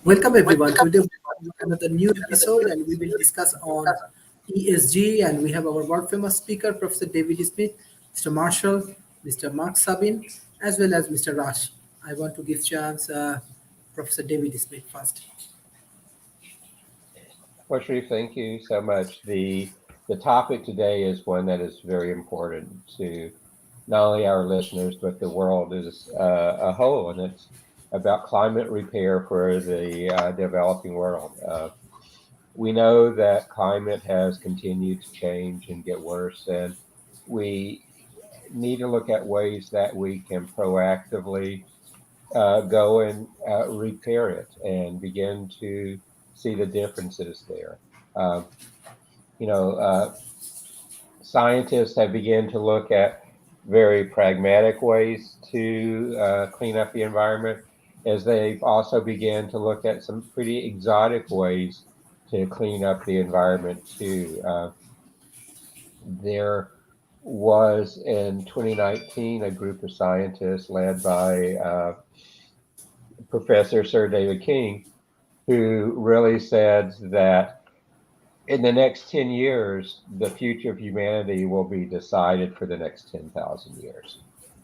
Welcome everyone. Today we have another new episode and we will discuss on ESG, and we have our world famous speaker, Professor David Smith, Mr. Marshall, Mr. Mark Sabin, as well as Mr. Rash. I want to give chance Professor David Smith first. Well, Sharif, thank you so much. The topic today is one that is very important to not only our listeners, but the world as a whole, and it's about climate repair for the developing world. We know that climate has continued to change and get worse, and we need to look at ways that we can proactively go and repair it and begin to see the differences there. Uh, Scientists have begun to look at very pragmatic ways to clean up the environment, as they've also began to look at some pretty exotic ways to clean up the environment too. There was in 2019 a group of scientists led by Professor Sir David King, who really said that in the next 10 years, the future of humanity will be decided for the next 10,000 years.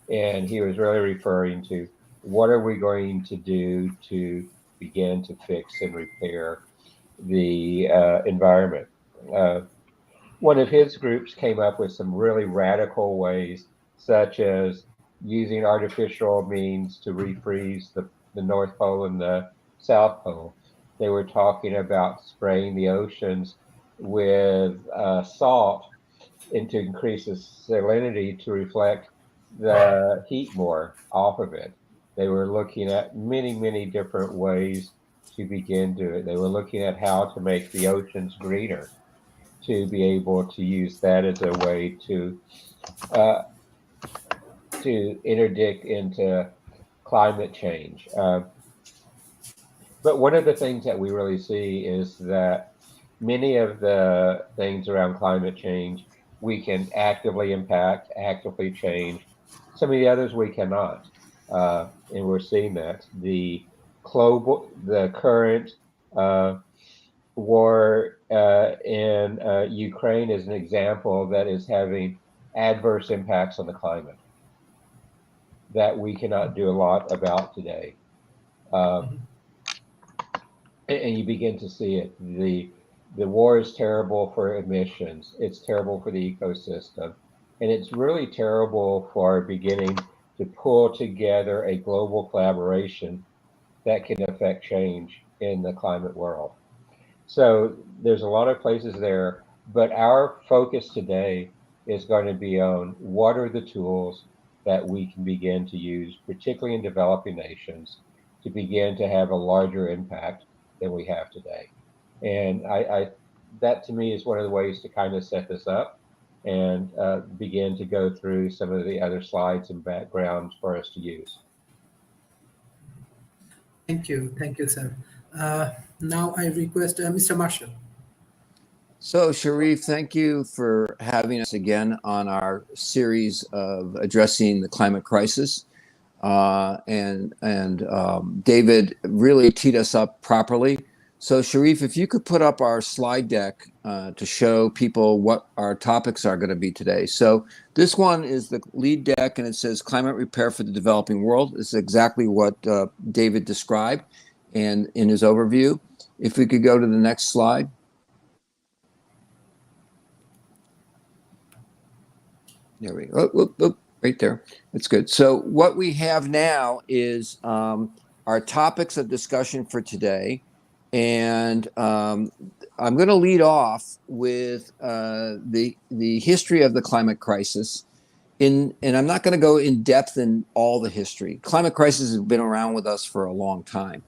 And he was really referring to what are we going to do to begin to fix and repair the environment. One of his groups came up with some really radical ways, such as using artificial means to refreeze the North Pole and the South Pole. They were talking about spraying the oceans with salt and to increase the salinity to reflect the heat more off of it. They were looking at many, many different ways to begin to it. They were looking at how to make the oceans greener, to be able to use that as a way to interdict into climate change. But one of the things that we really see is that many of the things around climate change we can actively impact, actively change. Some of the others we cannot, and we're seeing that the current war in Ukraine is an example that is having adverse impacts on the climate that we cannot do a lot about today. And you begin to see it. The war is terrible for emissions. It's terrible for the ecosystem. And it's really terrible for beginning to pull together a global collaboration that can affect change in the climate world. So there's a lot of places there, but our focus today is going to be on what are the tools that we can begin to use, particularly in developing nations, to begin to have a larger impact than we have today. And that to me is one of the ways to kind of set this up and begin to go through some of the other slides and backgrounds for us to use. Thank you, sir. Now I request Mr. Marshall. So, Sharif, thank you for having us again on our series of addressing the climate crisis. And David really teed us up properly. So, Sharif, if you could put up our slide deck to show people what our topics are going to be today. So this one is the lead deck, and it says Climate Repair for the Developing World. This is exactly what David described and in his overview. If we could go to the next slide. There we go. Right there. That's good. So what we have now is our topics of discussion for today. And I'm going to lead off with the history of the climate crisis. And I'm not going to go in depth in all the history. Climate crisis has been around with us for a long time.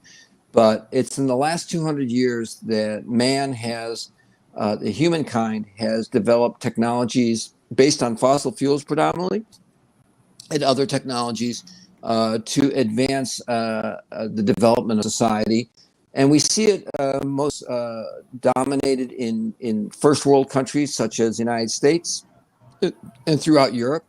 But it's in the last 200 years that man has, the humankind has developed technologies based on fossil fuels predominantly and other technologies to advance the development of society. And we see it most dominated in first world countries such as the United States and throughout Europe.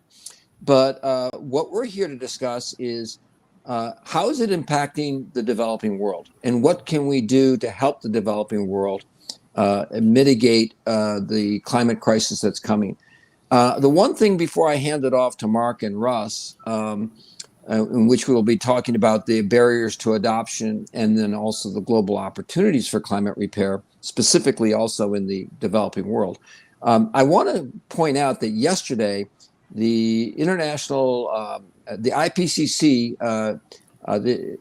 But what we're here to discuss is how is it impacting the developing world? And what can we do to help the developing world mitigate the climate crisis that's coming? The one thing before I hand it off to Mark and Russ, in which we will be talking about the barriers to adoption and then also the global opportunities for climate repair, specifically also in the developing world. I want to point out that yesterday, the the IPCC, the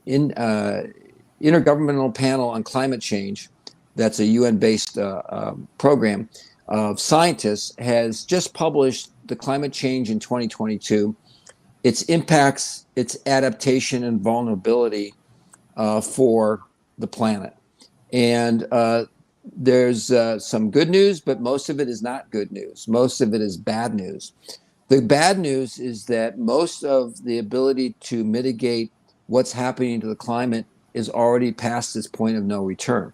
Intergovernmental Panel on Climate Change, that's a UN-based program of scientists, has just published the climate change in 2022, its impacts, its adaptation and vulnerability for the planet. And there's some good news, but most of it is not good news. Most of it is bad news. The bad news is that most of the ability to mitigate what's happening to the climate is already past this point of no return.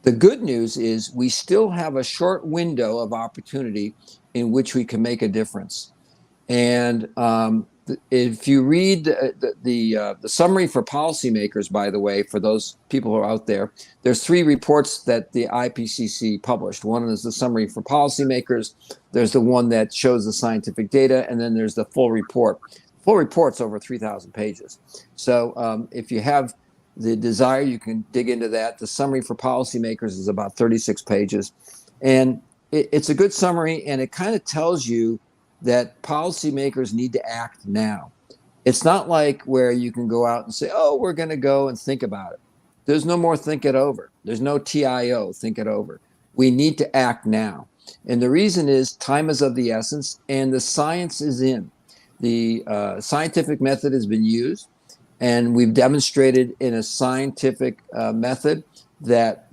The good news is we still have a short window of opportunity in which we can make a difference. And if you read the summary for policymakers, by the way, for those people who are out there, there's 3 reports that the IPCC published. One is the summary for policymakers. There's the one that shows the scientific data, and then there's the full report. Full report's over 3,000 pages. So if you have the desire, you can dig into that. The summary for policymakers is about 36 pages. And it's a good summary, and it kind of tells you that policymakers need to act now. It's not like where you can go out and say, oh, we're going to go and think about it. There's no more think it over. There's no TIO, think it over. We need to act now. And the reason is time is of the essence, and the science is in. The scientific method has been used, and we've demonstrated in a scientific method that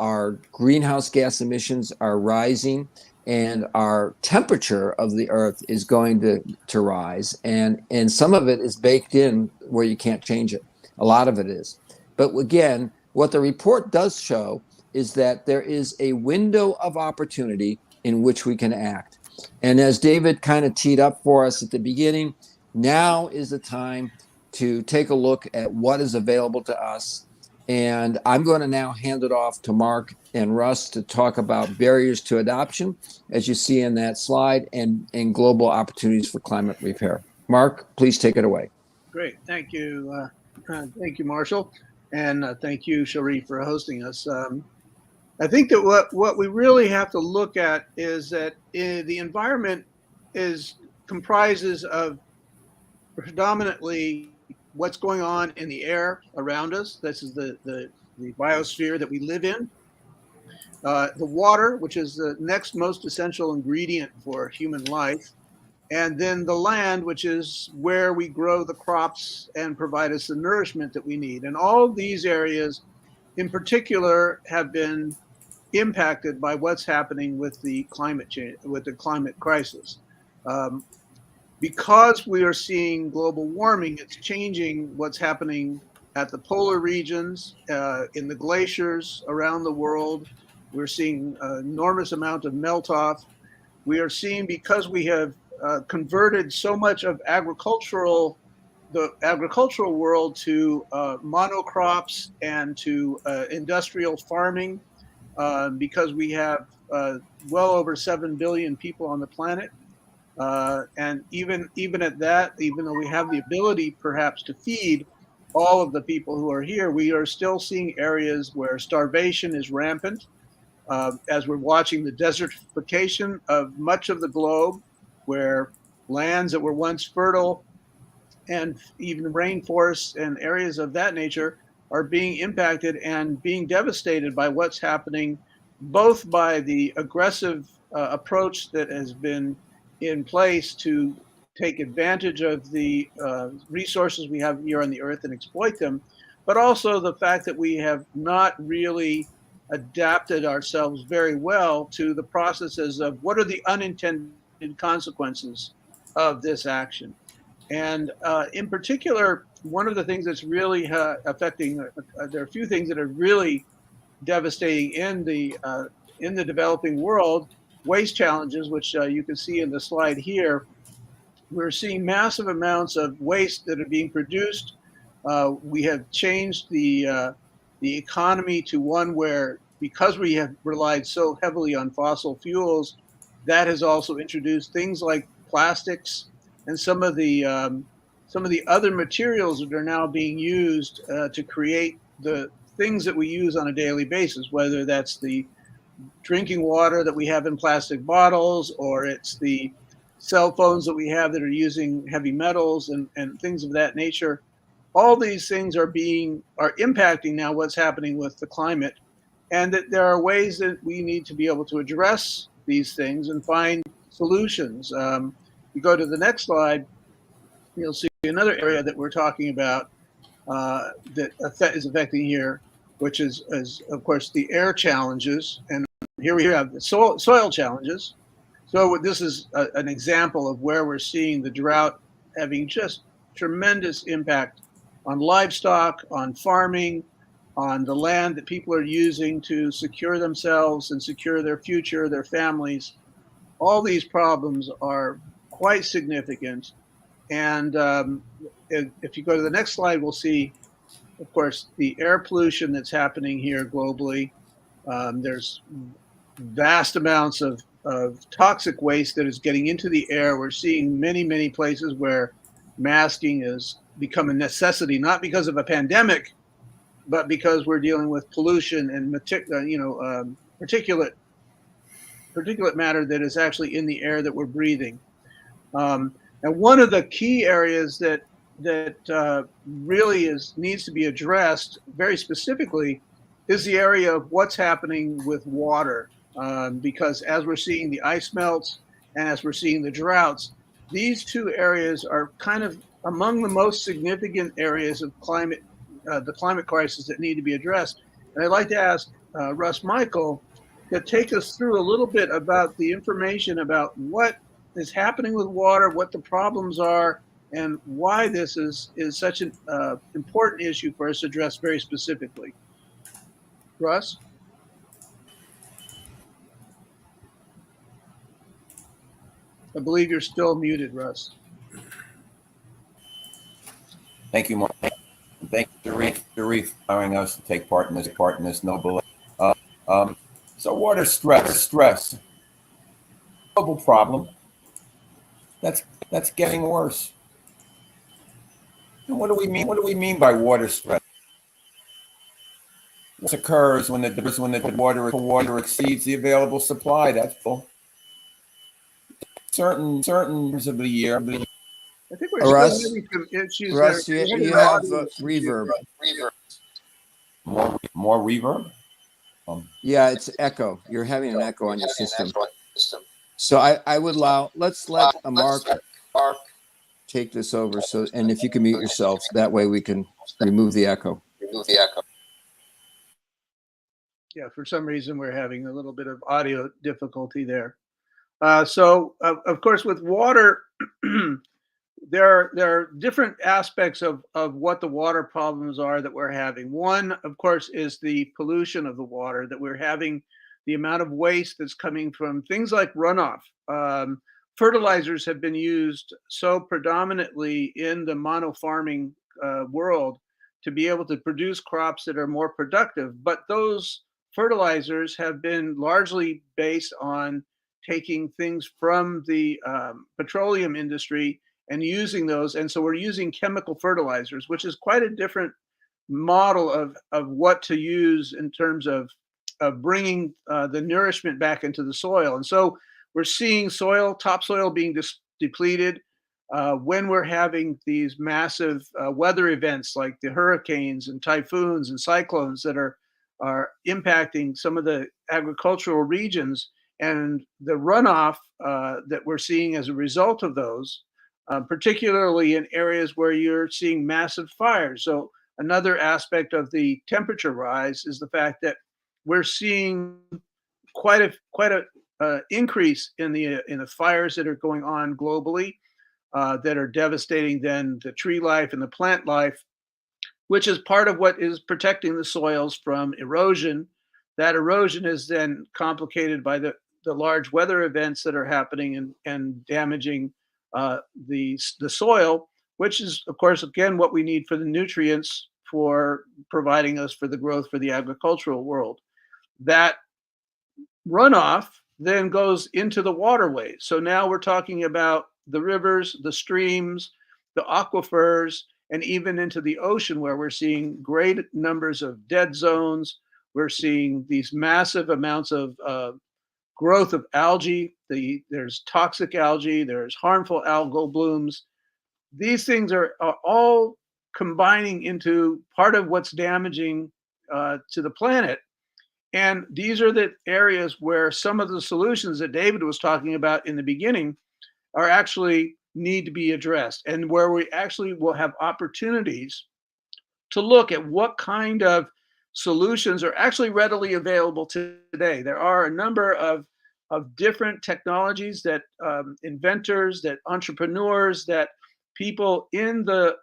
our greenhouse gas emissions are rising, and our temperature of the earth is going to rise. And some of it is baked in where you can't change it. A lot of it is. But again, what the report does show is that there is a window of opportunity in which we can act. And as David kind of teed up for us at the beginning, now is the time to take a look at what is available to us. And I'm going to now hand it off to Mark and Russ to talk about barriers to adoption, as you see in that slide, and global opportunities for climate repair. Mark, please take it away. Great. Thank you. Thank you, Marshall. And thank you, Sharif, for hosting us. I think that what we really have to look at is that the environment comprises of predominantly what's going on in the air around us. This is the biosphere that we live in. The water, which is the next most essential ingredient for human life. And then the land, which is where we grow the crops and provide us the nourishment that we need. And all of these areas in particular have been impacted by what's happening with the climate change, with the climate crisis. Because we are seeing global warming, it's changing what's happening at the polar regions, in the glaciers around the world. We're seeing an enormous amount of melt off. We are seeing, because we have converted so much of the agricultural world to monocrops and to industrial farming, because we have well over 7 billion people on the planet. And even at that, even though we have the ability perhaps to feed all of the people who are here, we are still seeing areas where starvation is rampant. As we're watching the desertification of much of the globe, where lands that were once fertile and even rainforests and areas of that nature are being impacted and being devastated by what's happening, both by the aggressive approach that has been in place to take advantage of the resources we have here on the earth and exploit them, but also the fact that we have not really adapted ourselves very well to the processes of what are the unintended consequences of this action. And in particular, one of the things that's really affecting, there are a few things that are really devastating in the developing world. Waste challenges, which you can see in the slide here. We're seeing massive amounts of waste that are being produced We have changed the economy to one where, because we have relied so heavily on fossil fuels, that has also introduced things like plastics and some of the other materials that are now being used to create the things that we use on a daily basis, whether that's the drinking water that we have in plastic bottles, or it's the cell phones that we have that are using heavy metals and things of that nature. All these things are impacting now what's happening with the climate, and that there are ways that we need to be able to address these things and find solutions. You go to the next slide, you'll see another area that we're talking about that is affecting here, which is of course the air challenges, and here we have the soil challenges. So this is an example of where we're seeing the drought having just tremendous impact on livestock, on farming, on the land that people are using to secure themselves and secure their future, their families. All these problems are quite significant. And if you go to the next slide, we'll see, of course, the air pollution that's happening here globally. There's vast amounts of toxic waste that is getting into the air. We're seeing many places where masking has become a necessity, not because of a pandemic, but because we're dealing with pollution and particulate matter that is actually in the air that we're breathing. And one of the key areas that really needs to be addressed very specifically is the area of what's happening with water, because as we're seeing the ice melts and as we're seeing the droughts, these two areas are kind of among the most significant areas of the climate crisis that need to be addressed. And I'd like to ask Russ Michael to take us through a little bit about the information about what is happening with water, what the problems are, and why this is such an important issue for us to address very specifically. Russ? I believe you're still muted, Russ. Thank you, Mark. Thank you, Sharif, allowing us to take part in this noble. So water stress, global problem. That's getting worse. And what do we mean? What do we mean by water stress? What occurs when the water exceeds the available supply? That's full. Certain times of the year. I think we're Russ, still having some issues Russ, there. you have reverb. More reverb? Yeah, it's echo. You're having an echo on your system. So I would let's let Mark take this over. So, and if you can mute yourself, that way we can remove the echo. Yeah, for some reason we're having a little bit of audio difficulty there. So of course with water, there are different aspects of what the water problems are that we're having. One, of course, is the pollution of the water that we're having, the amount of waste that's coming from things like runoff. Fertilizers have been used so predominantly in the mono farming world to be able to produce crops that are more productive. But those fertilizers have been largely based on taking things from the petroleum industry and using those. And so we're using chemical fertilizers, which is quite a different model of what to use in terms of bringing the nourishment back into the soil. And so we're seeing topsoil being depleted when we're having these massive weather events like the hurricanes and typhoons and cyclones that are impacting some of the agricultural regions, and the runoff that we're seeing as a result of those, particularly in areas where you're seeing massive fires. So another aspect of the temperature rise is the fact that we're seeing quite a increase in the fires that are going on globally, that are devastating then the tree life and the plant life, which is part of what is protecting the soils from erosion. That erosion is then complicated by the large weather events that are happening and damaging the soil, which is, of course, again, what we need for the nutrients for providing us for the growth for the agricultural world. That runoff then goes into the waterways. So now we're talking about the rivers, the streams, the aquifers, and even into the ocean, where we're seeing great numbers of dead zones. We're seeing these massive amounts of growth of algae. There's toxic algae, there's harmful algal blooms. These things are all combining into part of what's damaging to the planet. And these are the areas where some of the solutions that David was talking about in the beginning are actually need to be addressed, and where we actually will have opportunities to look at what kind of solutions are actually readily available today. There are a number of different technologies that inventors, that entrepreneurs, that people in the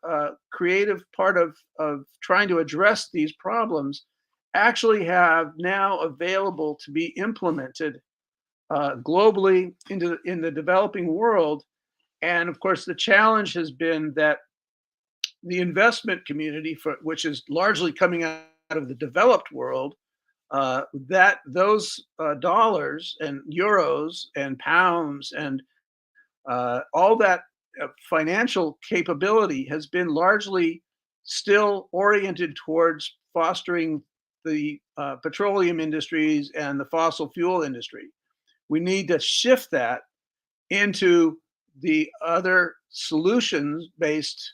creative part of trying to address these problems actually have now available to be implemented globally in the developing world. And of course, the challenge has been that the investment community, which is largely coming out of the developed world, that those dollars and euros and pounds and all that financial capability has been largely still oriented towards fostering the petroleum industries and the fossil fuel industry. We need to shift that into the other solutions-based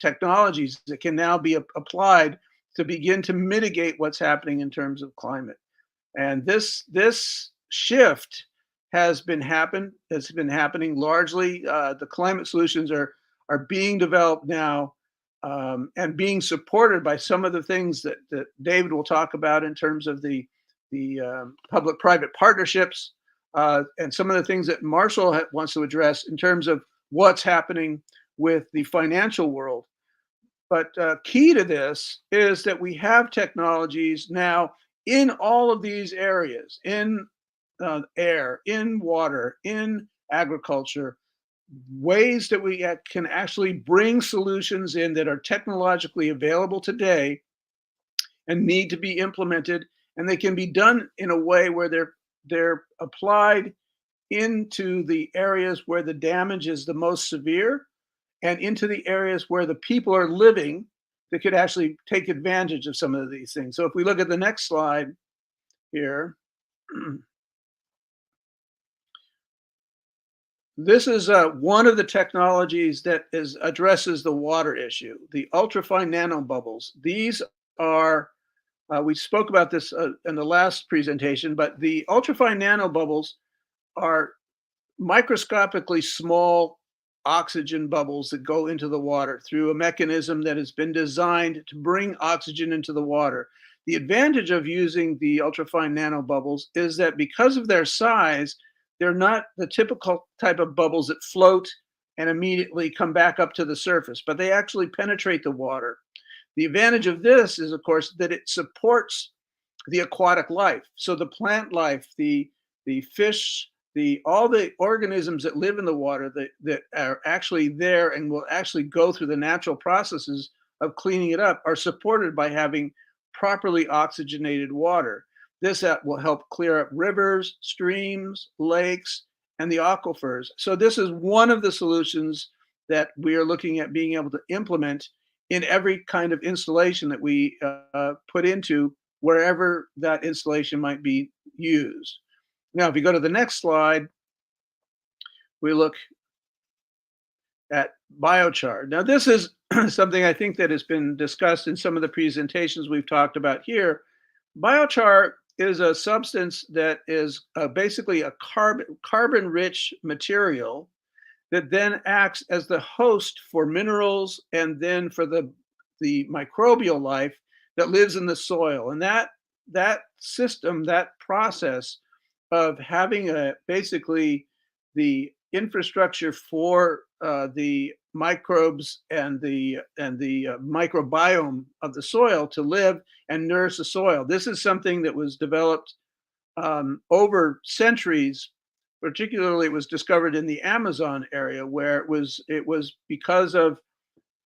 technologies that can now be applied to begin to mitigate what's happening in terms of climate. And this shift has been happening largely. The climate solutions are being developed now and being supported by some of the things that David will talk about in terms of the public-private partnerships and some of the things that Marshall wants to address in terms of what's happening with the financial world. But key to this is that we have technologies now in all of these areas, in air, in water, in agriculture, ways that we can actually bring solutions in that are technologically available today and need to be implemented, and they can be done in a way where they're applied into the areas where the damage is the most severe and into the areas where the people are living that could actually take advantage of some of these things. So if we look at the next slide here, this is one of the technologies that addresses the water issue, the ultrafine nanobubbles. These are, we spoke about this in the last presentation, but the ultrafine nanobubbles are microscopically small oxygen bubbles that go into the water through a mechanism that has been designed to bring oxygen into the water. The advantage of using the ultrafine nanobubbles is that because of their size, they're not the typical type of bubbles that float and immediately come back up to the surface, but they actually penetrate the water. The advantage of this is, of course, that it supports the aquatic life. So the plant life, the fish, all the organisms that live in the water that are actually there and will actually go through the natural processes of cleaning it up are supported by having properly oxygenated water. This will help clear up rivers, streams, lakes, and the aquifers. So this is one of the solutions that we are looking at being able to implement in every kind of installation that we put into wherever that installation might be used. Now, if you go to the next slide, we look at biochar. Now, this is something I think that has been discussed in some of the presentations we've talked about here. Biochar is a substance that is basically a carbon-rich material that then acts as the host for minerals and then for the microbial life that lives in the soil. And that system, that process of having basically the infrastructure for the microbes and the microbiome of the soil to live and nourish the soil. This is something that was developed over centuries. Particularly, it was discovered in the Amazon area, where it was because of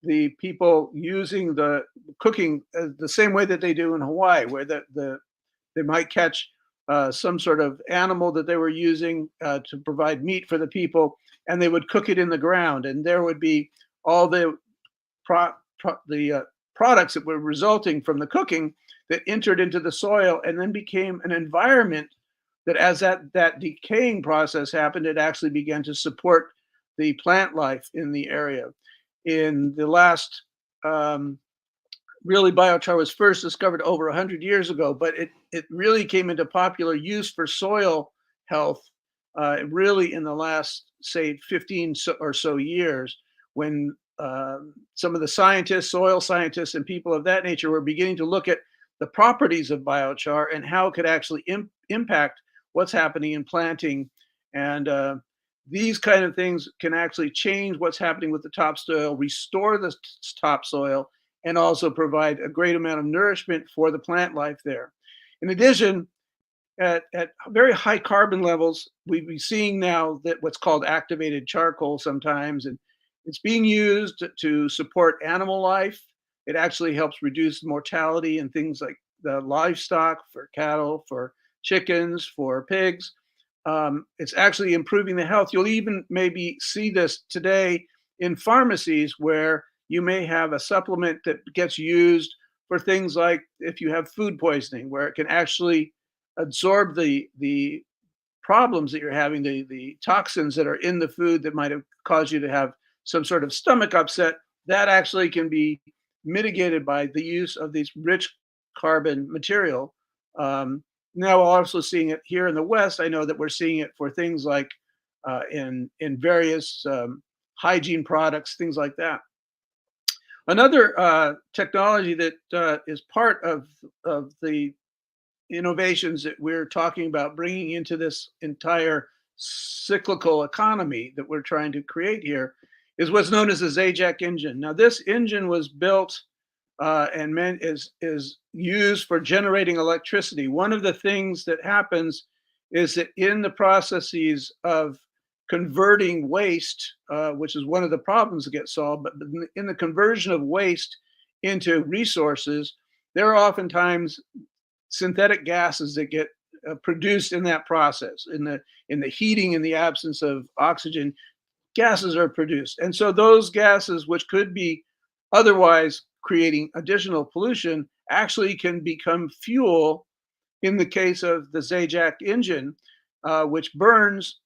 the people using the cooking the same way that they do in Hawaii, where they might catch some sort of animal that they were using to provide meat for the people, and they would cook it in the ground, and there would be all the products that were resulting from the cooking that entered into the soil and then became an environment that, as that decaying process happened, it actually began to support the plant life in the area. In the last really, biochar was first discovered over 100 years ago, but it really came into popular use for soil health really in the last, say, 15 or so years, when some of the scientists, soil scientists, and people of that nature were beginning to look at the properties of biochar and how it could actually impact what's happening in planting. And these kind of things can actually change what's happening with the topsoil, restore the topsoil, and also provide a great amount of nourishment for the plant life there. In addition, at very high carbon levels, we've been seeing now that what's called activated charcoal sometimes, and it's being used to support animal life. It actually helps reduce mortality and things like the livestock, for cattle, for chickens, for pigs. It's actually improving the health. You'll even maybe see this today in pharmacies, where you may have a supplement that gets used for things like if you have food poisoning, where it can actually absorb the problems that you're having, the toxins that are in the food that might have caused you to have some sort of stomach upset. That actually can be mitigated by the use of these rich carbon material. Now we're also seeing it here in the West. I know that we're seeing it for things like in various hygiene products, things like that. Another technology that is part of the innovations that we're talking about bringing into this entire cyclical economy that we're trying to create here is what's known as the Zajac engine. Now, this engine was built and is used for generating electricity. One of the things that happens is that in the processes of converting waste, which is one of the problems that get solved, but in the conversion of waste into resources, there are oftentimes synthetic gases that get produced in that process. In the heating, in the absence of oxygen, gases are produced. And so those gases, which could be otherwise creating additional pollution, actually can become fuel in the case of the Zajac engine, which burns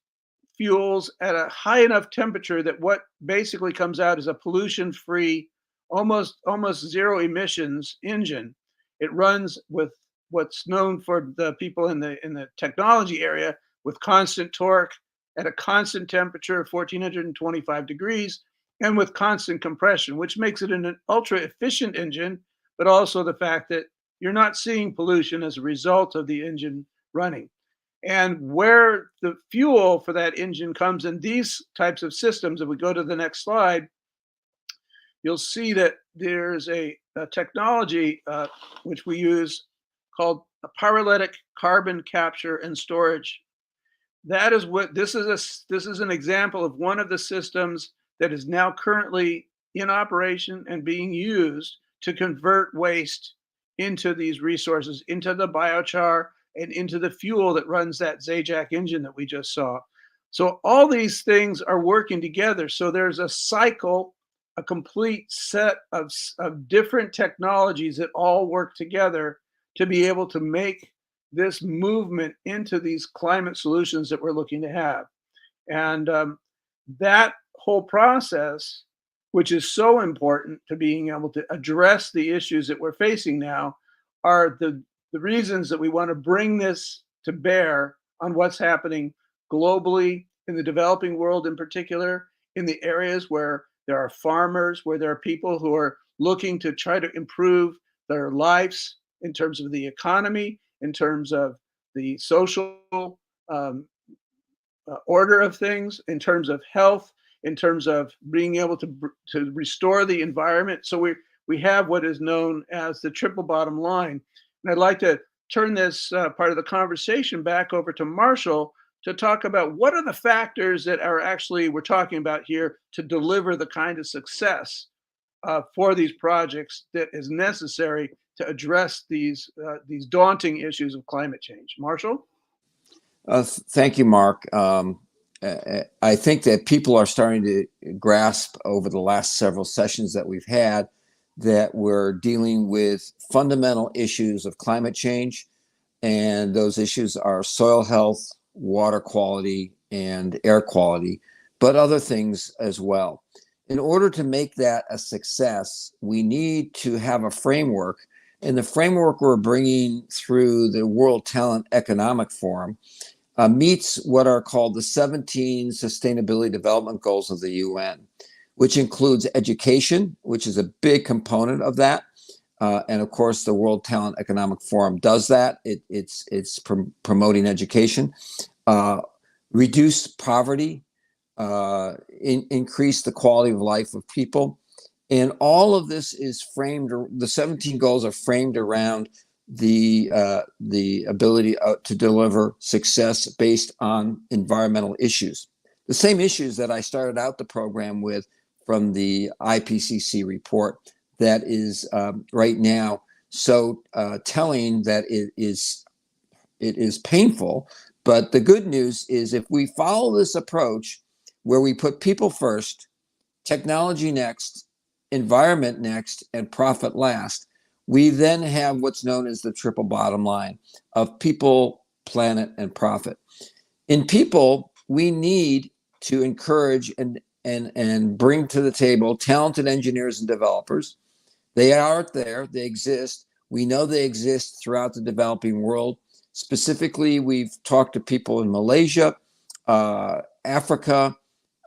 fuels at a high enough temperature that what basically comes out is a pollution-free, almost zero emissions engine. It runs with what's known for the people in the technology area with constant torque at a constant temperature of 1425 degrees and with constant compression, which makes it an ultra efficient engine, but also the fact that you're not seeing pollution as a result of the engine running. And where the fuel for that engine comes in these types of systems, if we go to the next slide, you'll see that there's a technology which we use called a pyrolytic carbon capture and storage. That is what this is an example of one of the systems that is now currently in operation and being used to convert waste into these resources, into the biochar and into the fuel that runs that Zajac engine that we just saw. So all these things are working together. So there's a cycle, a complete set of different technologies that all work together to be able to make this movement into these climate solutions that we're looking to have. And that whole process, which is so important to being able to address the issues that we're facing now, are the reasons that we want to bring this to bear on what's happening globally, in the developing world in particular, in the areas where there are farmers, where there are people who are looking to try to improve their lives in terms of the economy, in terms of the social order of things, in terms of health, in terms of being able to restore the environment. So we have what is known as the triple bottom line. And I'd like to turn this part of the conversation back over to Marshall to talk about what are the factors that are actually we're talking about here to deliver the kind of success for these projects that is necessary to address these daunting issues of climate change. Marshall? Thank you, Mark. I think that people are starting to grasp over the last several sessions that we've had that we're dealing with fundamental issues of climate change, and those issues are soil health, water quality, and air quality, but other things as well. In order to make that a success, we need to have a framework, and the framework we're bringing through the World Talent Economic Forum meets what are called the 17 Sustainability Development Goals of the UN, which includes education, which is a big component of that. And of course, the World Talent Economic Forum does that. It's promoting education, reduce poverty, increase the quality of life of people. And all of this is framed, the 17 goals are framed around the ability to deliver success based on environmental issues. The same issues that I started out the program with from the IPCC report that is right now so telling that it is painful. But the good news is if we follow this approach where we put people first, technology next, environment next, and profit last, we then have what's known as the triple bottom line of people, planet, and profit. In people, we need to encourage and bring to the table talented engineers and developers. They are out there, they exist. We know they exist throughout the developing world. Specifically, we've talked to people in Malaysia, Africa,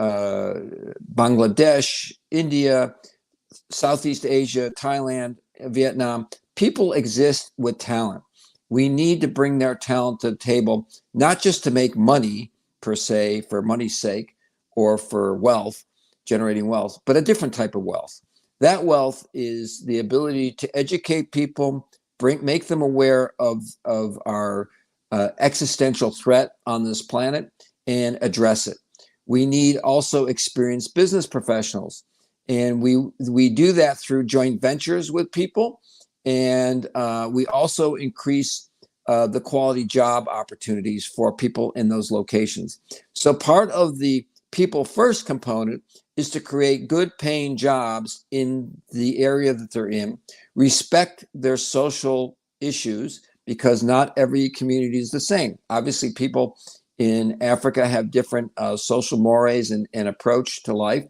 Bangladesh, India, Southeast Asia, Thailand, Vietnam. People exist with talent. We need to bring their talent to the table, not just to make money per se, for money's sake, or for wealth, generating wealth, but a different type of wealth. That wealth is the ability to educate people, make them aware of our existential threat on this planet and address it. We need also experienced business professionals. And we do that through joint ventures with people. And we also increase the quality job opportunities for people in those locations. So part of the people first component is to create good paying jobs in the area that they're in, respect their social issues, because not every community is the same. Obviously, people in Africa have different social mores and approach to life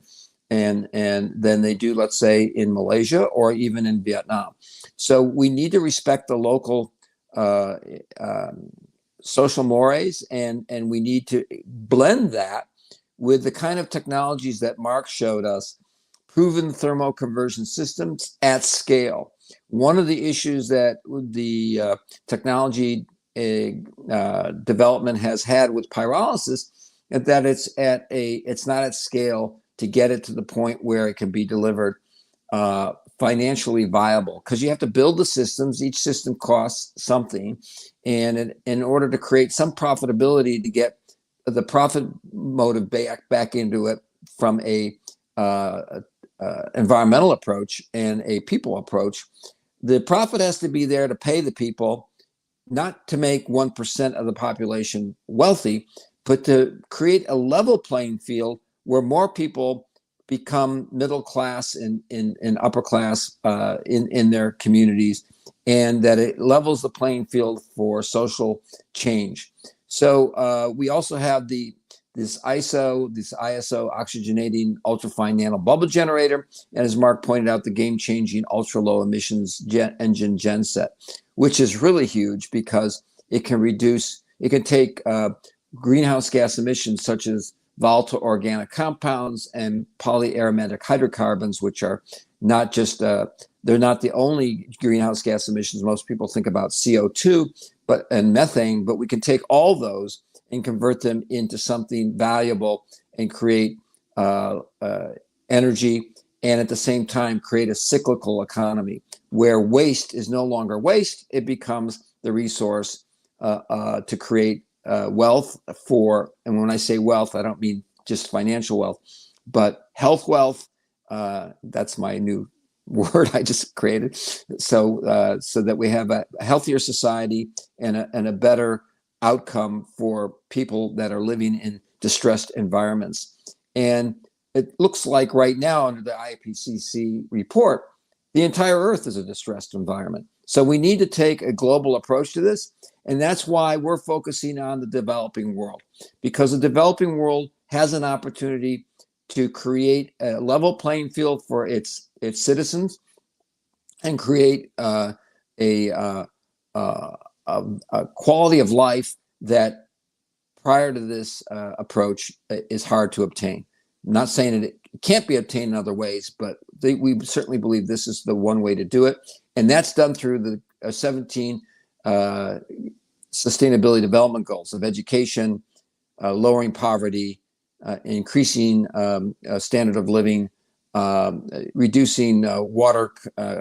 and than they do, let's say, in Malaysia or even in Vietnam. So we need to respect the local social mores, and we need to blend that with the kind of technologies that Mark showed us, proven thermoconversion systems at scale. One of the issues that the technology development has had with pyrolysis is that it's not at scale to get it to the point where it can be delivered financially viable, because you have to build the systems. Each system costs something, and in order to create some profitability to get the profit motive back into it from a environmental approach and a people approach, the profit has to be there to pay the people, not to make 1% of the population wealthy, but to create a level playing field where more people become middle class and upper class in their communities, and that it levels the playing field for social change. So we also have this ISO oxygenating ultrafine nano bubble generator, and as Mark pointed out, the game-changing ultra low emissions engine genset, which is really huge because it can take greenhouse gas emissions such as volatile organic compounds and polyaromatic hydrocarbons, which are not just they're not the only greenhouse gas emissions. Most people think about CO2 and methane, but we can take all those and convert them into something valuable and create energy, and at the same time create a cyclical economy where waste is no longer waste. It becomes the resource to create wealth for, and when I say wealth, I don't mean just financial wealth, but health wealth, That's my new word I just created. So so that we have a healthier society and a better outcome for people that are living in distressed environments. And it looks like right now under the IPCC report, the entire Earth is a distressed environment. So we need to take a global approach to this. And that's why we're focusing on the developing world, because the developing world has an opportunity to create a level playing field for its citizens and create a quality of life that prior to this approach is hard to obtain. I'm not saying it can't be obtained in other ways, but we certainly believe this is the one way to do it. And that's done through the 17 sustainability development goals of education, lowering poverty, increasing standard of living, reducing water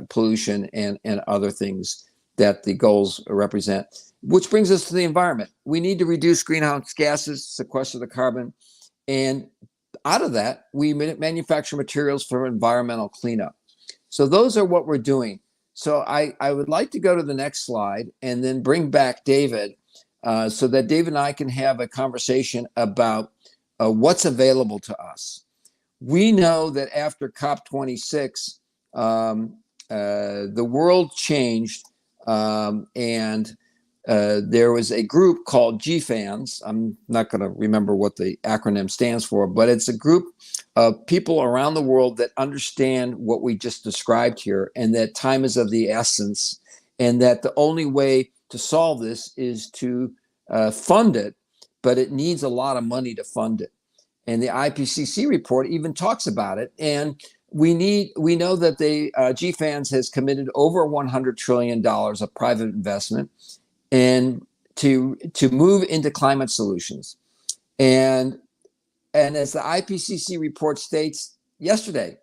pollution, and other things that the goals represent. Which brings us to the environment. We need to reduce greenhouse gases, sequester the carbon, and out of that, we manufacture materials for environmental cleanup. So those are what we're doing. So I would like to go to the next slide and then bring back David so that David and I can have a conversation about what's available to us. We know that after COP26, the world changed, and there was a group called GFANS. I'm not going to remember what the acronym stands for, but it's a group of people around the world that understand what we just described here, and that time is of the essence, and that the only way to solve this is to fund it, but it needs a lot of money to fund it. And the IPCC report even talks about it. And we know that the GFANS has committed over $100 trillion of private investment and to move into climate solutions. And as the IPCC report states yesterday,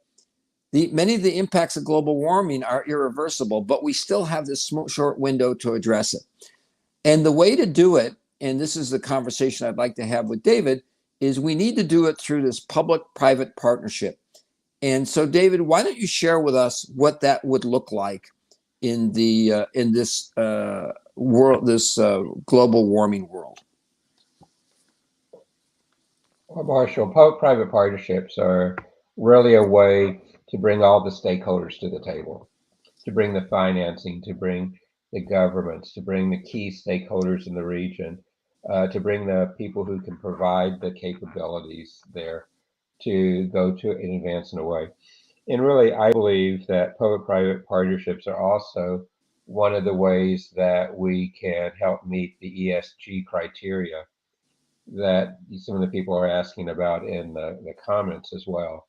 many of the impacts of global warming are irreversible, but we still have this short window to address it. And the way to do it, and this is the conversation I'd like to have with David, is we need to do it through this public-private partnership. And so, David, why don't you share with us what that would look like in this world, this global warming world? Well, Marshall, public-private partnerships are really a way to bring all the stakeholders to the table, to bring the financing, to bring the governments, to bring the key stakeholders in the region, to bring the people who can provide the capabilities there to go to and advance in a way. And really, I believe that public-private partnerships are also one of the ways that we can help meet the ESG criteria that some of the people are asking about in the comments as well.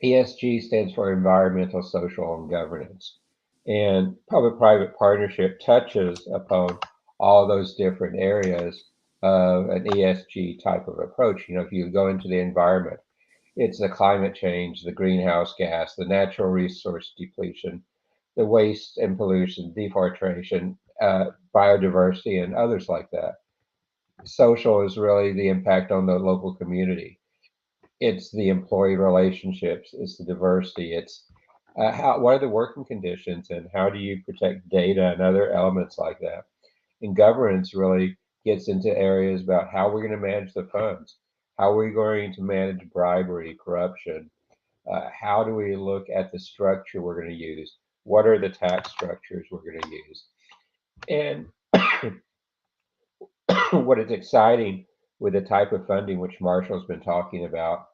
ESG stands for environmental, social, and governance. And public-private partnership touches upon all those different areas of an ESG type of approach. You know, if you go into the environment, it's the climate change, the greenhouse gas, the natural resource depletion, the waste and pollution, deforestation, biodiversity, and others like that. Social is really the impact on the local community. It's the employee relationships, it's the diversity, it's what are the working conditions and how do you protect data and other elements like that. And governance really gets into areas about how we're going to manage the funds, how are we going to manage bribery, corruption, how do we look at the structure we're going to use, what are the tax structures we're going to use. And what is exciting with the type of funding which Marshall's been talking about,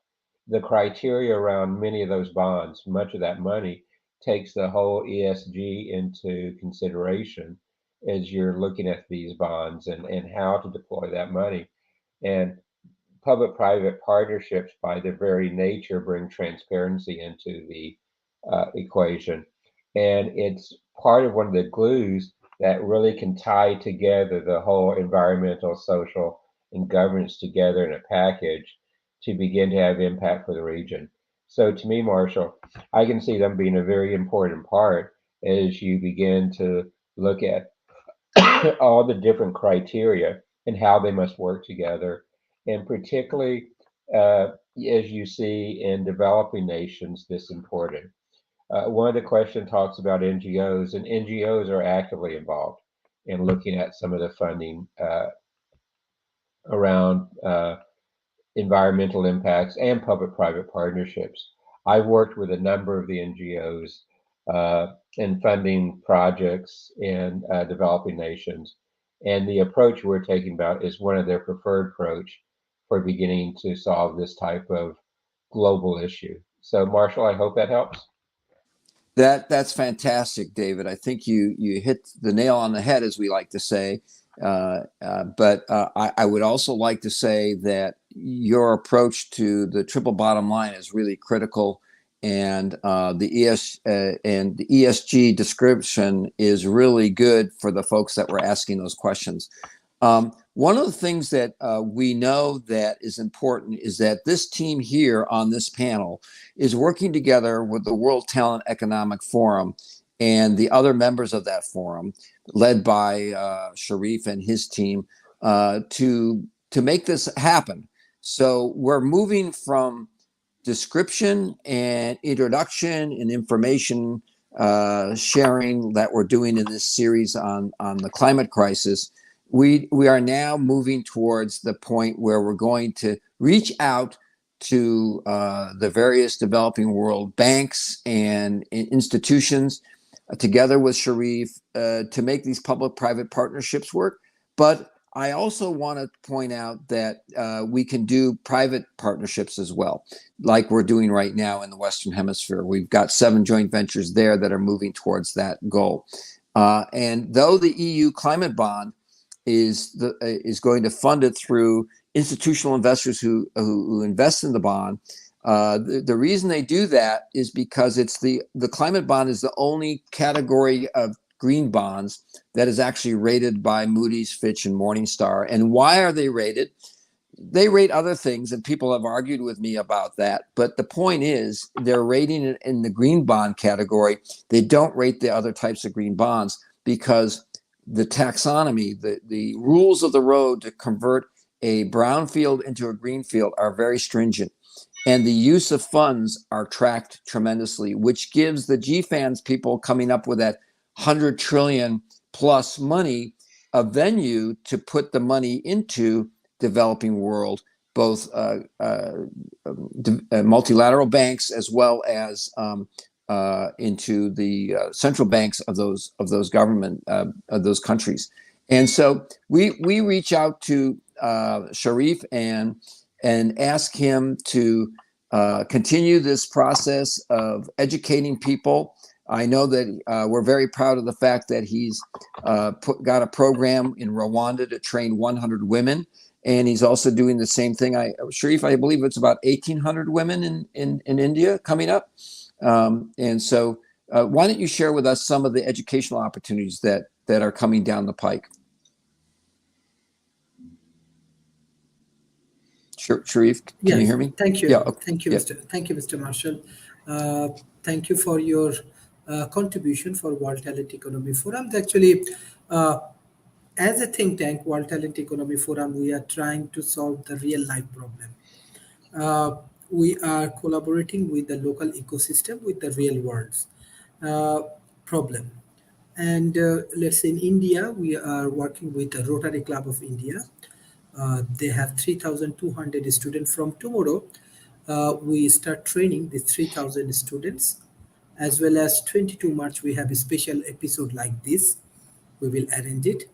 the criteria around many of those bonds, much of that money takes the whole ESG into consideration as you're looking at these bonds and how to deploy that money. And public-private partnerships, by their very nature, bring transparency into the equation. And it's part of one of the glues that really can tie together the whole environmental, social, and governance together in a package to begin to have impact for the region. So to me, Marshall, I can see them being a very important part as you begin to look at all the different criteria and how they must work together. And particularly as you see in developing nations, this important. One of the question talks about NGOs, and NGOs are actively involved in looking at some of the funding around environmental impacts and public-private partnerships. I've worked with a number of the NGOs in funding projects in developing nations, and the approach we're taking about is one of their preferred approach for beginning to solve this type of global issue. So, Marshall, I hope that helps. That's fantastic, David. I think you hit the nail on the head, as we like to say. But I would also like to say that your approach to the triple bottom line is really critical, and the ESG description is really good for the folks that were asking those questions. One of the things that we know that is important is that this team here on this panel is working together with the World Talent Economic Forum and the other members of that forum, led by Sharif and his team, to make this happen. So we're moving from description and introduction and information sharing that we're doing in this series on the climate crisis. We are now moving towards the point where we're going to reach out to the various developing world banks and institutions together with Sharif to make these public-private partnerships work. But I also want to point out that we can do private partnerships as well, like we're doing right now in the Western Hemisphere. We've got 7 joint ventures there that are moving towards that goal. And though the EU climate bond is going to fund it through institutional investors who invest in the bond, the reason they do that is because it's the climate bond is the only category of green bonds that is actually rated by Moody's, Fitch, and Morningstar. And why are they rated? They rate other things, and people have argued with me about that. But the point is, they're rating it in the green bond category. They don't rate the other types of green bonds because the taxonomy, the rules of the road to convert a brown field into a green field are very stringent. And the use of funds are tracked tremendously, which gives the GFANS people coming up with that 100 trillion plus money a venue to put the money into developing world, both multilateral banks as well as into the central banks of those government of those countries. And so we reach out to Sharif and ask him to continue this process of educating people. I know that we're very proud of the fact that he's got a program in Rwanda to train 100 women, and he's also doing the same thing. Sharif, I believe it's about 1,800 women in India coming up. And so why don't you share with us some of the educational opportunities that are coming down the pike? Sharif, can you hear me? Thank you. Yeah. Okay. Thank you, Mr. Marshall. Thank you for your contribution for World Talent Economy Forum. Actually, as a think tank, World Talent Economy Forum, we are trying to solve the real life problem. We are collaborating with the local ecosystem with the real world's problem. And let's say in India, we are working with the Rotary Club of India. They have 3,200 students. From tomorrow, we start training the 3,000 students, as well as 22 March, we have a special episode like this. We will arrange it.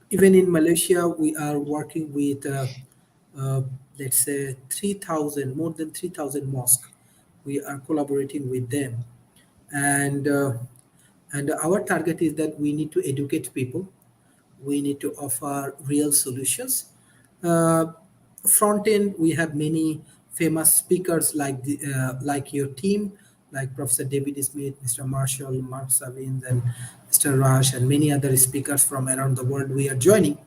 Even in Malaysia, we are working with, let's say, more than 3,000 mosques. We are collaborating with them. And our target is that we need to educate people. We need to offer real solutions. Front end, we have many famous speakers like your team, like Professor David Smith, Mr. Marshall, Mark Savins, and Mr. Raj, and many other speakers from around the world we are joining.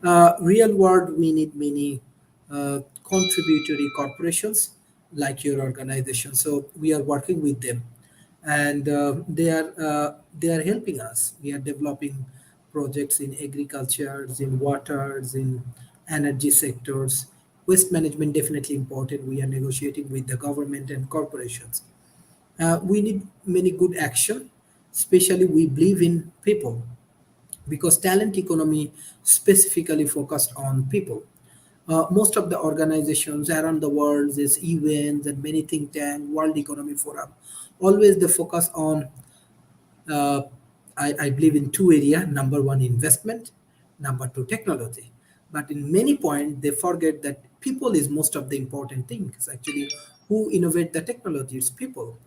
Real world, we need many contributory corporations like your organization. So we are working with them, and they are helping us. We are developing projects in agriculture, in waters, in energy sectors, Waste management definitely important. We are negotiating with the government and corporations. We need many good action, especially we believe in people because talent economy specifically focused on people. Most of the organizations around the world, there's events and many think tank, World Economic Forum, always they focus on uh, I believe in two areas. Number one, investment. Number two, technology. But in many points, they forget that people is most of the important thing. It's actually who innovate the technology. It's people.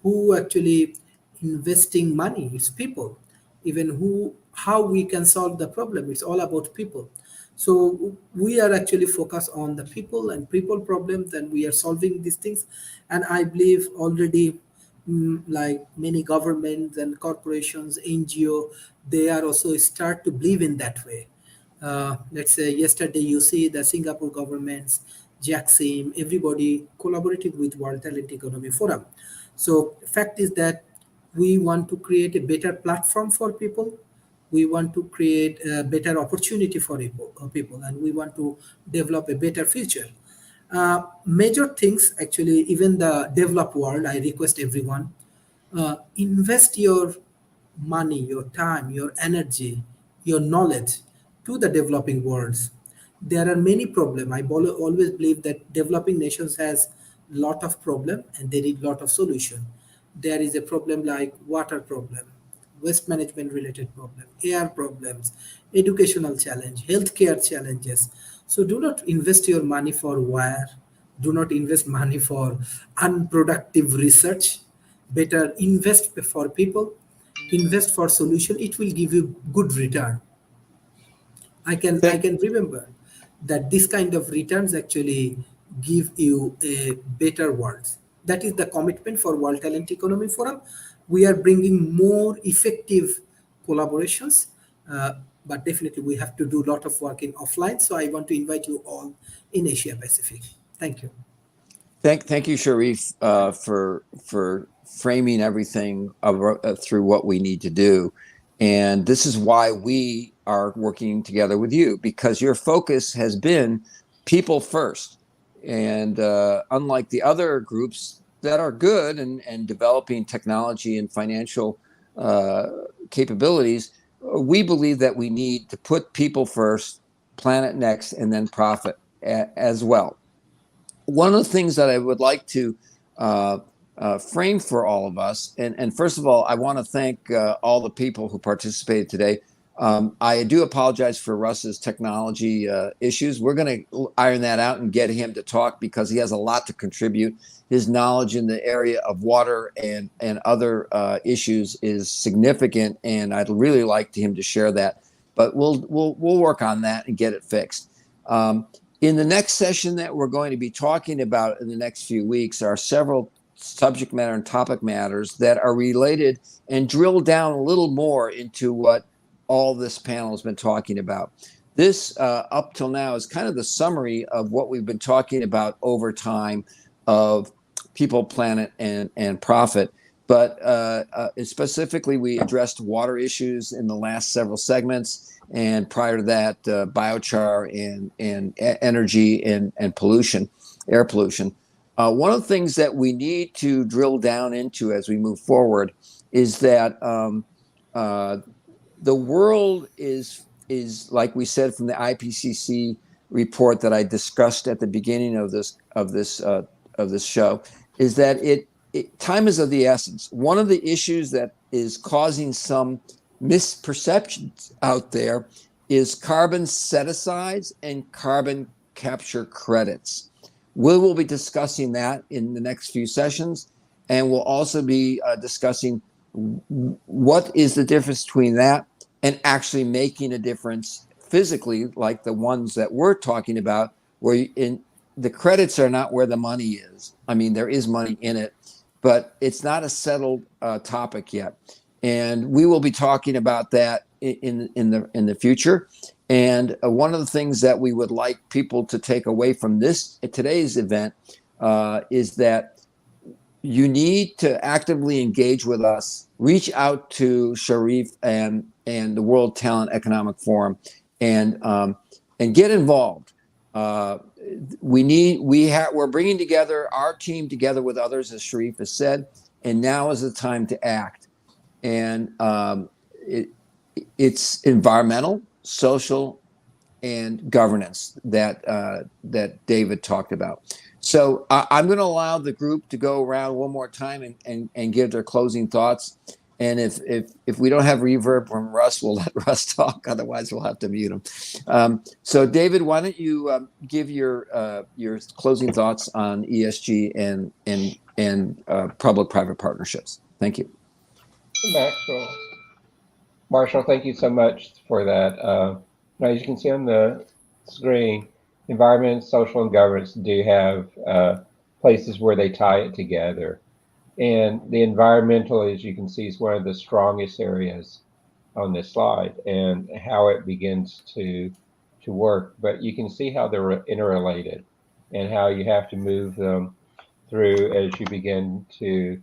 Who actually investing money. It's people. Even who how we can solve the problem. It's all about people. So we are actually focused on the people and people problems, and we are solving these things. And I believe already like many governments and corporations, NGO, they are also start to believe in that way. Let's say yesterday you see the Singapore governments, Jackson, everybody collaborating with World Talent Economy Forum. So fact is that we want to create a better platform for people. We want to create a better opportunity for people, and we want to develop a better future. Major things actually, even the developed world, I request everyone invest your money, your time, your energy, your knowledge to the developing worlds. There are many problems. Always believe that developing nations has lot of problem and they need lot of solution. There is a problem like water problem, waste management related problem, air problems, educational challenge, healthcare challenges. So do not invest your money for wire. Do not invest money for unproductive research. Better invest for people, invest for solution. It will give you good return. I Thank, can remember that this kind of returns actually give you a better world. That is the commitment for World Talent Economy Forum. We are bringing more effective collaborations, but definitely we have to do a lot of work in offline. So I want to invite you all in Asia Pacific. Thank you. thank you, Sharif, for framing everything through what we need to do. And this is why we are working together with you, because your focus has been people first. And unlike the other groups that are good and developing technology and financial uh, capabilities, we believe that we need to put people first, planet next, and then profit as well. One of the things that I would like to frame for all of us, and first of all, I want to thank all the people who participated today. I do apologize for Russ's technology issues. We're going to iron that out and get him to talk because he has a lot to contribute. His knowledge in the area of water and other issues is significant, and I'd really like him to share that. But we'll work on that and get it fixed. In the next session that we're going to be talking about in the next few weeks are several subject matter and topic matters that are related and drill down a little more into what all this panel has been talking about. This, up till now, is kind of the summary of what we've been talking about over time of people, planet, and profit. But specifically, we addressed water issues in the last several segments. And prior to that, biochar and energy and pollution, air pollution. One of the things that we need to drill down into as we move forward is that the world is like we said from the IPCC report that I discussed at the beginning of this show, is that time is of the essence. One of the issues that is causing some misperceptions out there is carbon set-asides and carbon capture credits. We will be discussing that in the next few sessions, and we'll also be discussing what is the difference between that and actually making a difference physically, like the ones that we're talking about, where the credits are not where the money is. I mean, there is money in it, but it's not a settled topic yet. And we will be talking about that in the future. And one of the things that we would like people to take away from today's event is that you need to actively engage with us. Reach out to Sharif and the World Talent Economic Forum and get involved. we're bringing together our team together with others, as Sharif has said, and now is the time to act. And it's environmental, social, and governance that David talked about. So I'm going to allow the group to go around one more time and give their closing thoughts. And if we don't have reverb from Russ, we'll let Russ talk. Otherwise, we'll have to mute him. So David, why don't you give your closing thoughts on ESG and public-private partnerships? Thank you. Marshall, thank you so much for that. Now, as you can see on the screen, environment, social, and governance do have places where they tie it together. And the environmental, as you can see, is one of the strongest areas on this slide and how it begins to work. But you can see how they're interrelated and how you have to move them through as you begin to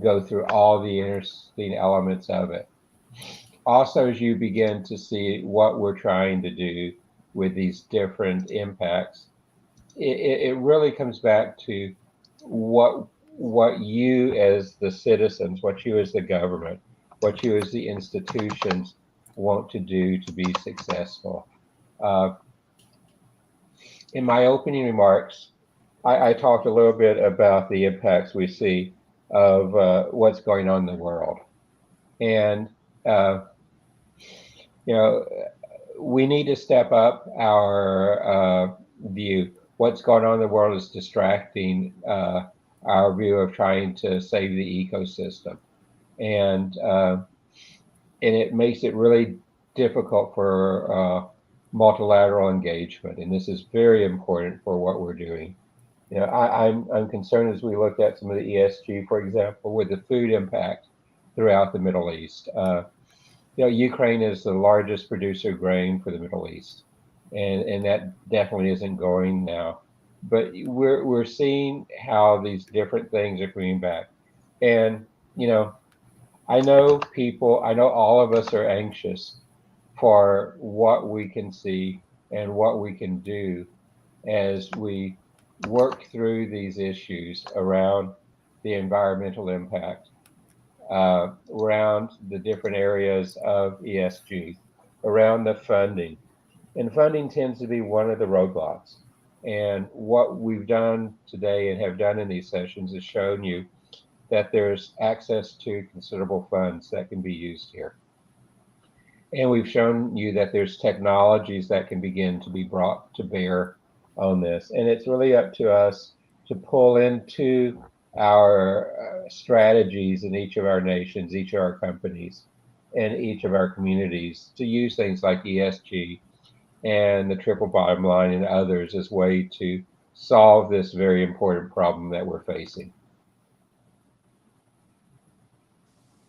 go through all the interesting elements of it. Also, as you begin to see what we're trying to do with these different impacts, it really comes back to what you as the citizens, what you as the government, what you as the institutions want to do to be successful. In my opening remarks, I talked a little bit about the impacts we see of what's going on in the world. And we need to step up our view. What's going on in the world is distracting our view of trying to save the ecosystem. And it makes it really difficult for multilateral engagement. And this is very important for what we're doing. I'm concerned as we look at some of the ESG, for example, with the food impact throughout the Middle East. Ukraine is the largest producer of grain for the Middle East, and that definitely isn't going now. But we're seeing how these different things are coming back. And, I know all of us are anxious for what we can see and what we can do as we work through these issues around the environmental impact, around the different areas of ESG, around the funding. And funding tends to be one of the roadblocks. And what we've done today and have done in these sessions is shown you that there's access to considerable funds that can be used here. And we've shown you that there's technologies that can begin to be brought to bear on this. And it's really up to us to pull into our strategies in each of our nations, each of our companies, and each of our communities to use things like ESG and the triple bottom line and others as a way to solve this very important problem that we're facing.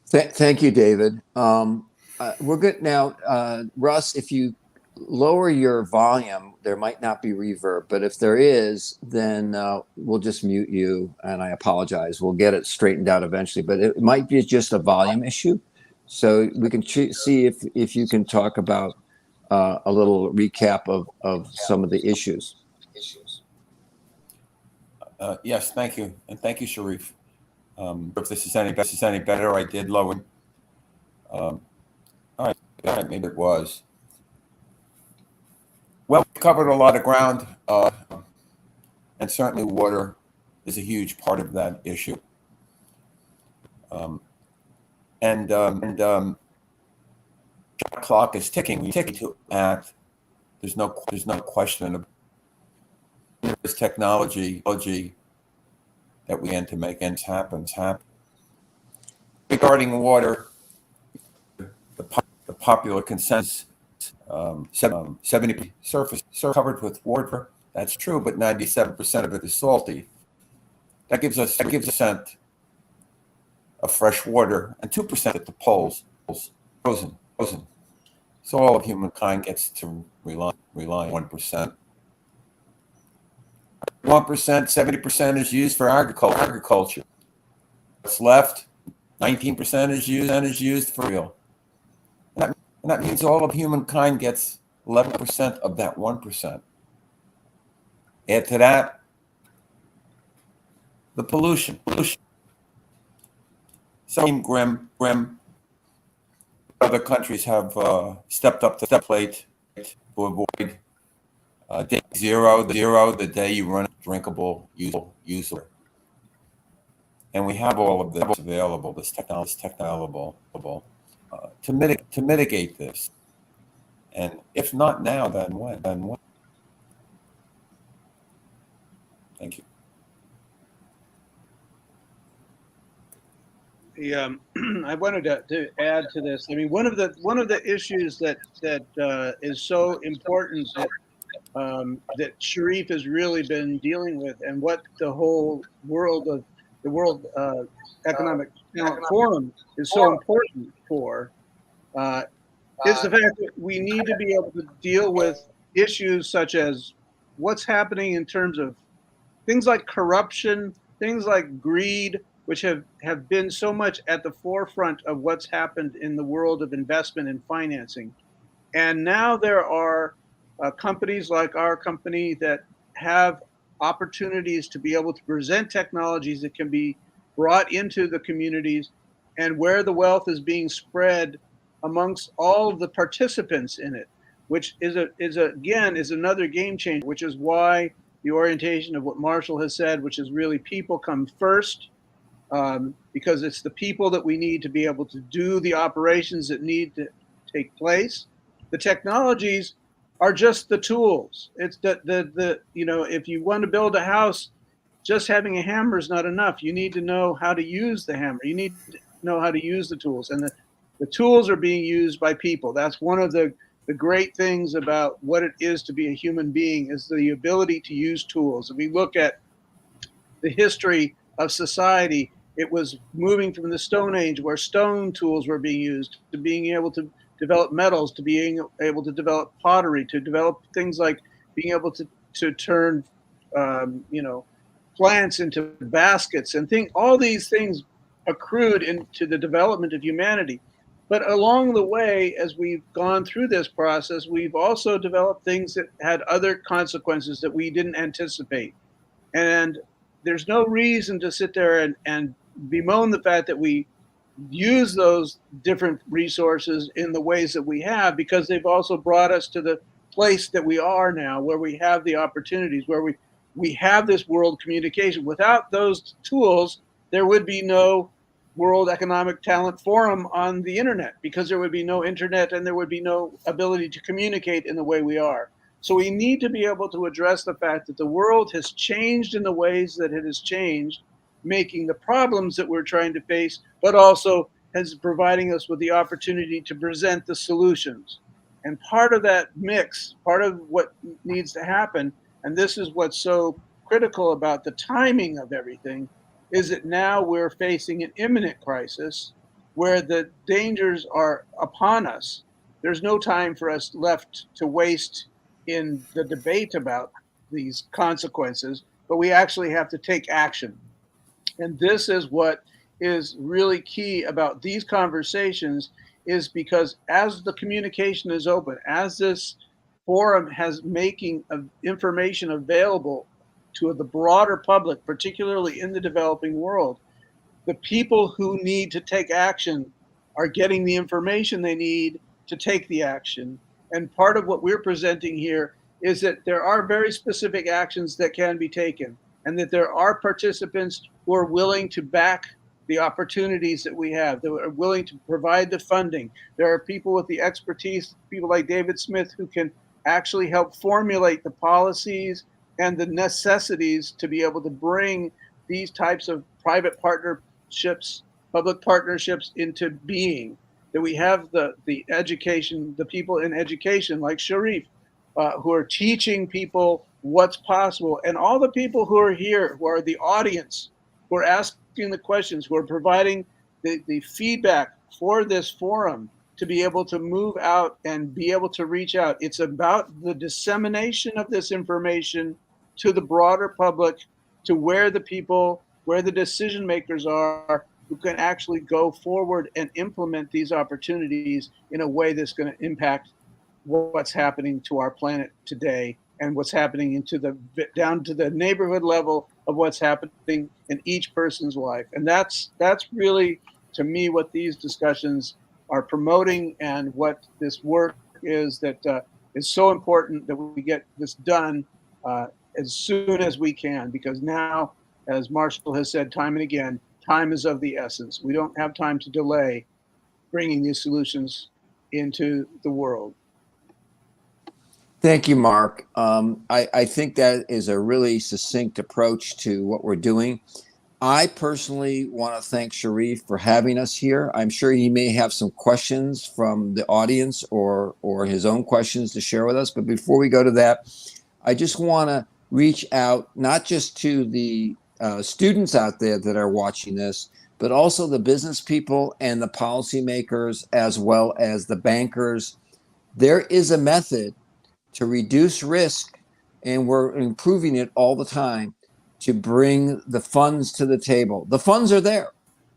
Thank you, David. We're good now. Russ, if you lower your volume, there might not be reverb, but if there is, then we'll just mute you, and I apologize. We'll get it straightened out eventually, but it might be just a volume issue. So we can see if you can talk about a little recap of some of the issues. Yes, thank you. And thank you, Sharif. If this is any better, I did lower. All right, maybe it was. Well, we covered a lot of ground, and certainly water is a huge part of that issue. The clock is ticking. We tick to act. There's no question of this technology that we end to make ends happen. Regarding water, the popular consensus, 70% surface covered with water. That's true, but 97% of it is salty. That gives us 1% of fresh water and 2% at the poles, frozen. So all of humankind gets to rely on 1%. 1%, 70% is used for agriculture. What's left, 19% is used for fuel. And that means all of humankind gets 11% of that 1%. Add to that the pollution. So grim. Other countries have stepped up to the plate to avoid day zero, the day you run drinkable, usable. And we have all of this available, this technology available to mitigate this. And if not now, then when? Thank you. I wanted to add to this. I mean, one of the issues that is so important that Sharif has really been dealing with, and what the whole world Economic Talent Forum is so important for, is the fact that we need to be able to deal with issues such as what's happening in terms of things like corruption, things like greed, which have been so much at the forefront of what's happened in the world of investment and financing. And now there are companies like our company that have opportunities to be able to present technologies that can be brought into the communities, and where the wealth is being spread amongst all of the participants in it, which is another game changer, which is why the orientation of what Marshall has said, which is really people come first, because it's the people that we need to be able to do the operations that need to take place. The technologies are just the tools. It's the if you want to build a house, just having a hammer is not enough. You need to know how to use the hammer. You need to know how to use the tools, and the tools are being used by people. That's one of the great things about what it is to be a human being, is the ability to use tools. If we look at the history of society, it was moving from the Stone Age, where stone tools were being used, to being able to develop metals, to being able to develop pottery, to develop things like being able to turn plants into baskets, and all these things accrued into the development of humanity. But along the way, as we've gone through this process, we've also developed things that had other consequences that we didn't anticipate. And there's no reason to sit there and bemoan the fact that we use those different resources in the ways that we have, because they've also brought us to the place that we are now, where we have the opportunities, where we have this world communication. Without those tools, there would be no World Economic Talent Forum on the internet, because there would be no internet and there would be no ability to communicate in the way we are. So we need to be able to address the fact that the world has changed in the ways that it has changed, making the problems that we're trying to face, but also has providing us with the opportunity to present the solutions. And part of that mix, part of what needs to happen, and this is what's so critical about the timing of everything, is that now we're facing an imminent crisis where the dangers are upon us. There's no time for us left to waste in the debate about these consequences, but we actually have to take action. And this is what is really key about these conversations, is because as the communication is open, as this forum has making information available to the broader public, particularly in the developing world, the people who need to take action are getting the information they need to take the action. And part of what we're presenting here is that there are very specific actions that can be taken, and that there are participants who are willing to back the opportunities that we have, that are willing to provide the funding. There are people with the expertise, people like David Smith, who can actually help formulate the policies and the necessities to be able to bring these types of private partnerships, public partnerships into being. That we have the education, the people in education like Sharif, who are teaching people what's possible, and all the people who are here, who are the audience, who are asking the questions, who are providing the feedback for this forum to be able to move out and be able to reach out. It's about the dissemination of this information to the broader public, to where the people, where the decision makers are, who can actually go forward and implement these opportunities in a way that's going to impact what's happening to our planet today and what's happening down to the neighborhood level of what's happening in each person's life. And that's really, to me, what these discussions are promoting, and what this work is that is so important that we get this done as soon as we can, because now, as Marshall has said time and again, time is of the essence. We don't have time to delay bringing these solutions into the world. Thank you, Mark. I think that is a really succinct approach to what we're doing. I personally want to thank Sharif for having us here. I'm sure he may have some questions from the audience or his own questions to share with us. But before we go to that, I just want to reach out not just to the students out there that are watching this, but also the business people and the policymakers, as well as the bankers. There is a method to reduce risk, and we're improving it all the time, to bring the funds to the table. The funds are there.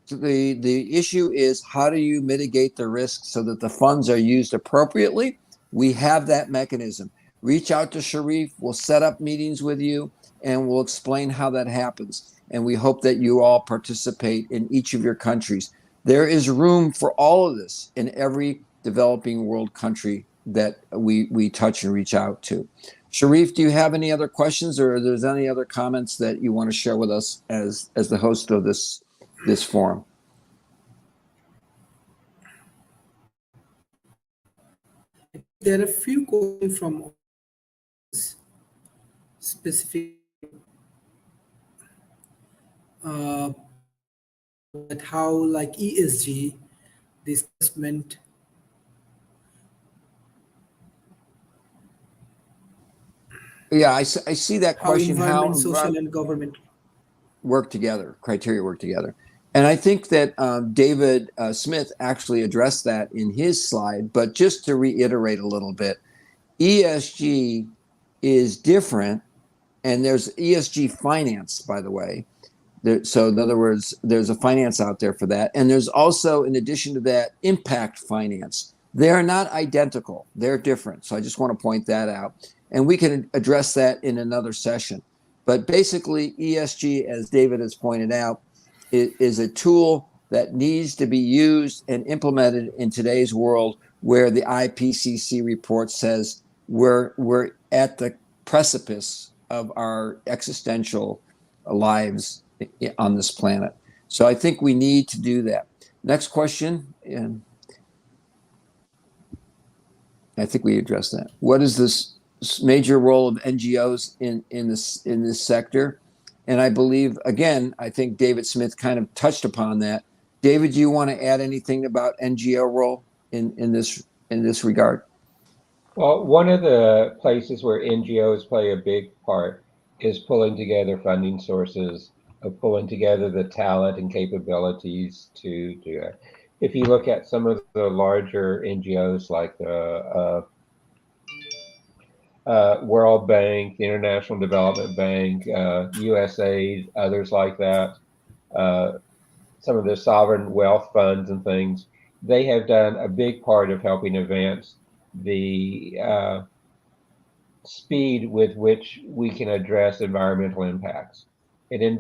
The issue is, how do you mitigate the risk so that the funds are used appropriately? We have that mechanism. Reach out to Sharif. We'll set up meetings with you, and we'll explain how that happens. And we hope that you all participate in each of your countries. There is room for all of this in every developing world country that we touch and reach out to. Sharif, do you have any other questions, or there's any other comments that you want to share with us as the host of this forum? There are a few questions from specific that how, like, ESG, this assessment. Yeah, I see that question. How environment, social, and government work together, criteria work together. And I think that David Smith actually addressed that in his slide. But just to reiterate a little bit, ESG is different, and there's ESG finance, by the way. So in other words, there's a finance out there for that. And there's also, in addition to that, impact finance. They're not identical. They're different. So I just want to point that out. And we can address that in another session. But basically, ESG, as David has pointed out, is a tool that needs to be used and implemented in today's world, where the IPCC report says we're at the precipice of our existential lives on this planet. So I think we need to do that. Next question. And I think we addressed that. What is this major role of NGOs in this sector? And I believe, again, I think David Smith kind of touched upon that. David, do you want to add anything about NGO role in this regard? Well, one of the places where NGOs play a big part is pulling together funding sources, of pulling together the talent and capabilities to do it. If you look at some of the larger NGOs like the World Bank, the International Development Bank, USAID, others like that, some of the sovereign wealth funds and things, they have done a big part of helping advance the speed with which we can address environmental impacts. And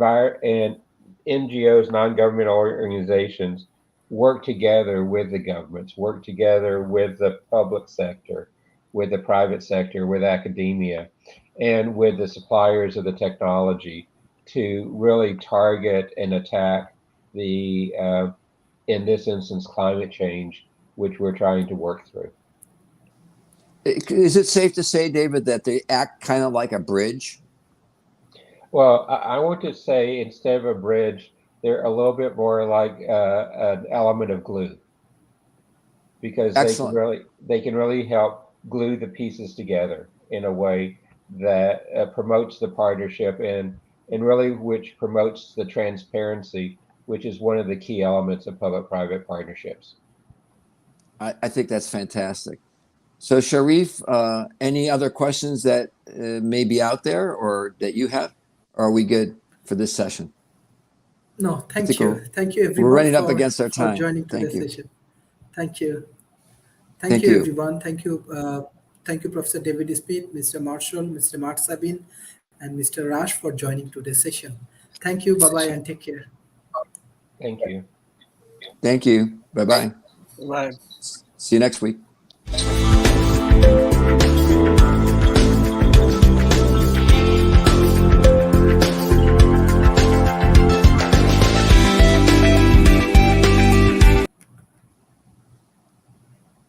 NGOs, non-governmental organizations, work together with the governments, work together with the public sector, with the private sector, with academia, and with the suppliers of the technology to really target and attack the, in this instance, climate change, which we're trying to work through. Is it safe to say, David, that they act kind of like a bridge? Well, I want to say, instead of a bridge, they're a little bit more like an element of glue, because they can really help glue the pieces together in a way that promotes the partnership and really which promotes the transparency, which is one of the key elements of public-private partnerships. I think that's fantastic. So Sharif, any other questions that may be out there or that you have? Or are we good for this session? No, thank you. Thank you, everyone. We're running up against our time. For joining Thank today's you. session. Thank you. Thank you, everyone. Thank you. Thank you, Professor David Smith, Mr. Marshall, Mr. Mark Sabin, and Mr. Rash for joining today's session. Thank you. Bye-bye and take care. Thank you. Thank you. Bye-bye. Bye. See you next week.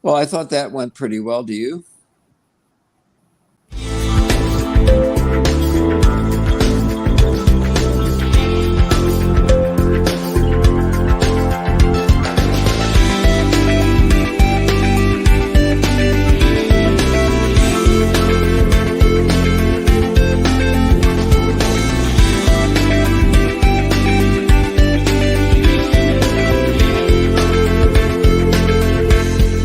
Well, I thought that went pretty well. Do you?